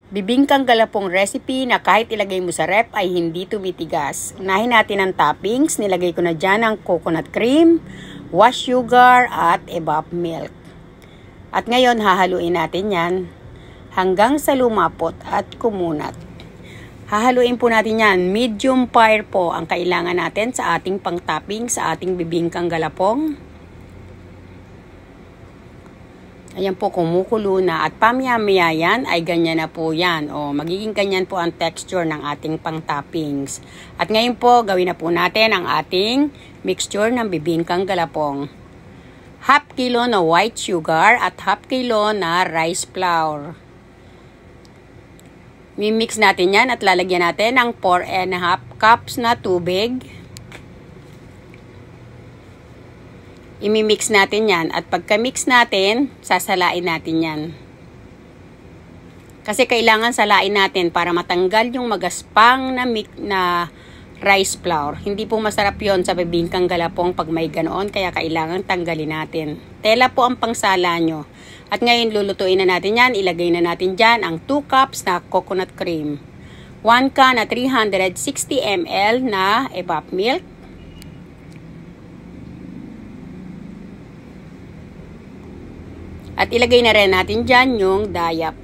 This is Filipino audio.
Bibingkang galapong recipe na kahit ilagay mo sa ref ay hindi tumitigas. Unahin natin ang toppings. Nilagay ko na dyan ang coconut cream, wash sugar at evap milk. At ngayon hahaluin natin yan hanggang sa lumapot at kumunat. Hahaluin po natin yan. Medium fire po ang kailangan natin sa ating pang-topping sa ating bibingkang galapong. Ayan po, kumukulo na at pamaya-maya yan ay ganyan na po yan. O, magiging ganyan po ang texture ng ating pang-toppings. At ngayon po, gawin na po natin ang ating mixture ng bibingkang galapong. Half kilo na white sugar at half kilo na rice flour. Mimix natin yan at lalagyan natin ng 4.5 cups na tubig. Imimix natin yan at pagka-mix natin, sasalain natin yan. Kasi kailangan salain natin para matanggal yung magaspang na rice flour. Hindi po masarap yon sa bibingkang galapong pag may ganoon, kaya kailangan tanggalin natin. Tela po ang pangsala nyo. At ngayon lulutuin na natin yan. Ilagay na natin dyan ang 2 cups na coconut cream. 1 can na 360 ml na evap milk. At ilagay na rin natin dyan yung dayap.